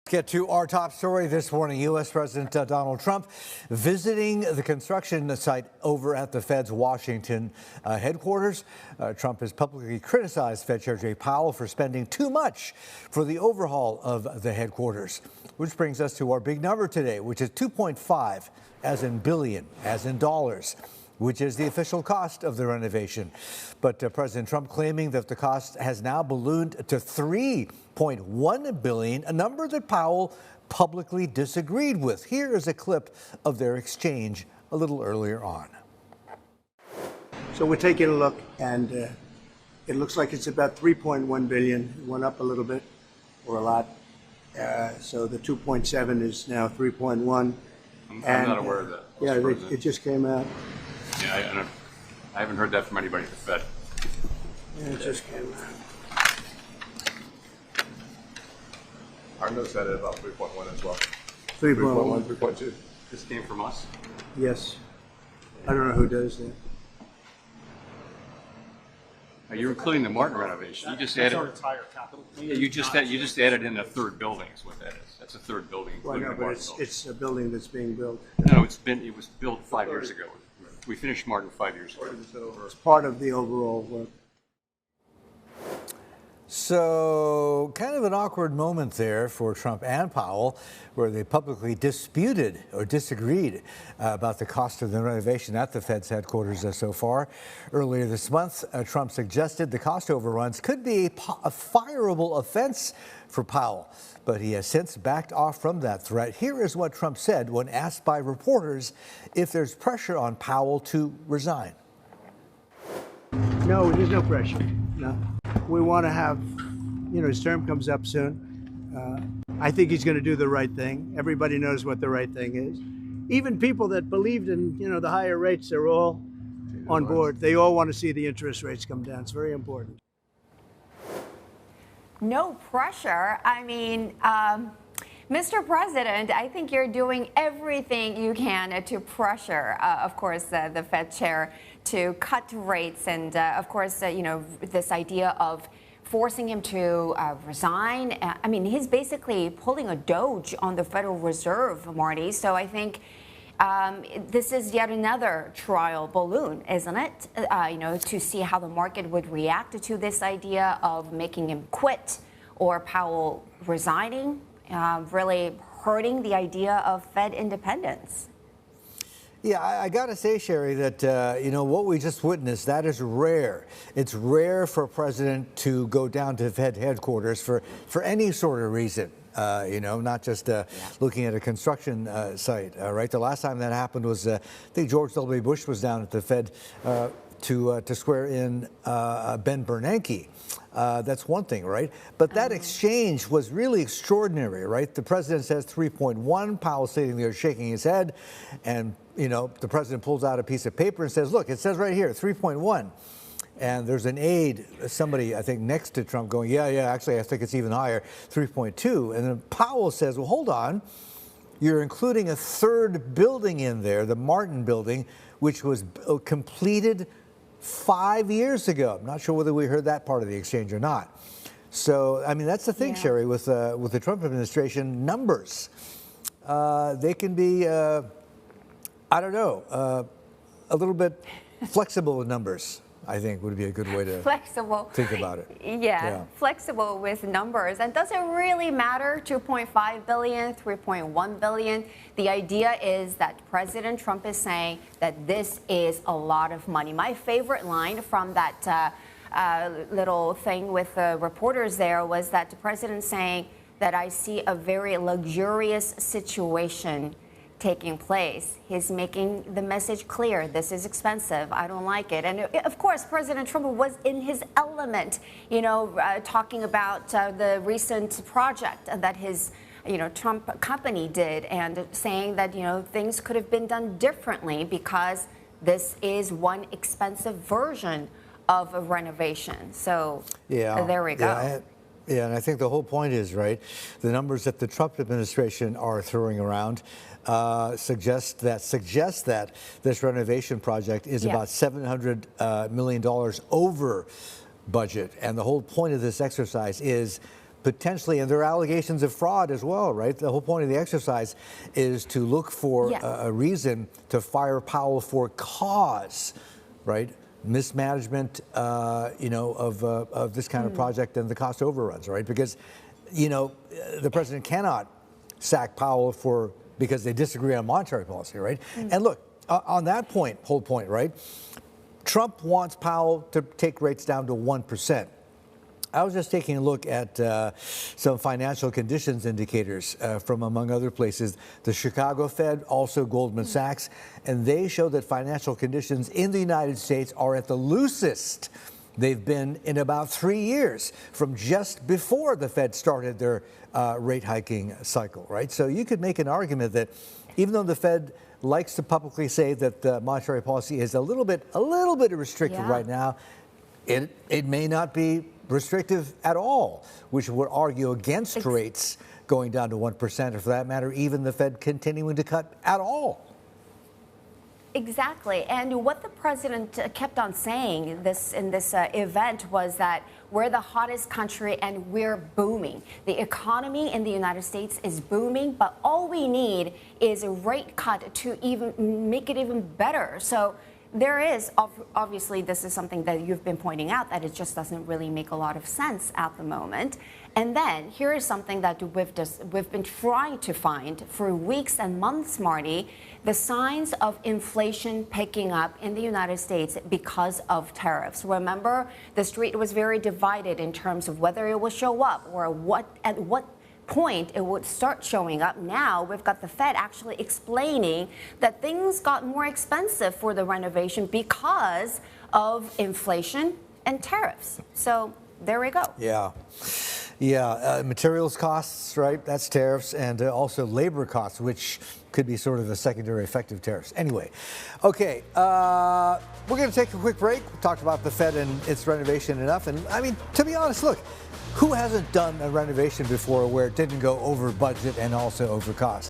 Get to our top story this morning. U.S. President Donald Trump visiting the construction site over at the Fed's Washington headquarters. Trump has publicly criticized Fed Chair Jay Powell for spending too much for the overhaul of the headquarters, which brings us to our big number today, which is 2.5, as in billion, as in dollars, which is the official cost of the renovation. But President Trump claiming that the cost has now ballooned to $3.1 billion, a number that Powell publicly disagreed with. Here is a clip of their exchange a little earlier on. So we're taking a look, and it looks like it's about $3.1 billion. It went up a little bit, or a lot. So the 2.7 is now 3.1. I'm not aware of that. Yeah, it just came out. Yeah, I haven't heard that from anybody at the Fed. Yeah, it just came out. Our notes had it about 3.1 as well. 3.1. 3.2. This came from us? Yes. I don't know who does that. You're including the Martin renovation. You just added. Our entire capital. Yeah, you just added in a third building. Is what that is. That's a third building, Well, including no, the but Martin building. it's a building that's being built. No, it was built 5 years ago. We finished Martin 5 years ago. It's part of the overall work. So kind of an awkward moment there for Trump and Powell, where they publicly disputed or disagreed about the cost of the renovation at the Fed's headquarters so far. Earlier this month, Trump suggested the cost overruns could be a fireable offense for Powell, but he has since backed off from that threat. Here is what Trump said when asked by reporters if there's pressure on Powell to resign. No, there's no pressure. No. We want to have, his term comes up soon. I think he's going to do the right thing. Everybody knows what the right thing is. Even people that believed in, the higher rates, they're all on board. They all want to see the interest rates come down. It's very important. No pressure. I mean, Mr. President, I think you're doing everything you can to pressure, of course, the Fed chair to cut rates. And, of course, this idea of forcing him to resign. I mean, he's basically pulling a doge on the Federal Reserve, Marty. So I think this is yet another trial balloon, isn't it? To see how the market would react to this idea of making him quit or Powell resigning, really hurting the idea of Fed independence. Yeah, I got to say, Chery, that, what we just witnessed, that is rare. It's rare for a president to go down to Fed headquarters for any sort of reason. Not just looking at a construction site, right? The last time that happened was, I think George W. Bush was down at the Fed to swear in Ben Bernanke. That's one thing, right? But that exchange was really extraordinary, right? The president says 3.1, Powell sitting there shaking his head, and, the president pulls out a piece of paper and says, look, it says right here, 3.1. And there's an aide, somebody, I think, next to Trump going, yeah, actually, I think it's even higher, 3.2. And then Powell says, well, hold on. You're including a third building in there, the Martin building, which was completed 5 years ago. I'm not sure whether we heard that part of the exchange or not. So, I mean, that's the thing, Chery, with the Trump administration, numbers. They can be, a little bit flexible with numbers, I think would be a good way to think about it. Yeah, flexible with numbers. And does it really matter, 2.5 billion, 3.1 billion? The idea is that President Trump is saying that this is a lot of money. My favorite line from that little thing with the reporters there was that the president saying that I see a very luxurious situation taking place. He's making the message clear. This is expensive. I don't like it. And of course, President Trump was in his element, talking about the recent project that his, Trump company did, and saying that, things could have been done differently because this is one expensive version of a renovation. So there we go. Yeah, and I think the whole point is, right, the numbers that the Trump administration are throwing around suggest that this renovation project is about $700 million over budget. And the whole point of this exercise is potentially, and there are allegations of fraud as well, right? The whole point of the exercise is to look for a reason to fire Powell for cause, right? Mismanagement, of this kind of project and the cost overruns, right? Because, the president cannot sack Powell because they disagree on monetary policy, right? And look, on that whole point, right? Trump wants Powell to take rates down to 1%. I was just taking a look at some financial conditions indicators from, among other places, the Chicago Fed, also Goldman Sachs, and they show that financial conditions in the United States are at the loosest they've been in about 3 years, from just before the Fed started their rate hiking cycle, right? So you could make an argument that even though the Fed likes to publicly say that monetary policy is a little bit restrictive right now, it may not be restrictive at all, which would argue against rates going down to 1%, or for that matter, even the Fed continuing to cut at all. Exactly. And what the president kept on saying in this event was that we're the hottest country and we're booming. The economy in the United States is booming, but all we need is a rate cut to even make it even better. So there is, obviously, this is something that you've been pointing out, that it just doesn't really make a lot of sense at the moment. And then here is something that we've been trying to find for weeks and months, Marty, the signs of inflation picking up in the United States because of tariffs. Remember, the street was very divided in terms of whether it will show up or at what point it would start showing up. Now we've got the Fed actually explaining that things got more expensive for the renovation because of inflation and tariffs. So there we go. Materials costs, right? That's tariffs, and also labor costs, which could be sort of a secondary effect of tariffs. Anyway, okay, we're going to take a quick break. We talked about the Fed and its renovation enough, and I mean, to be honest, look, who hasn't done a renovation before where it didn't go over budget and also over cost?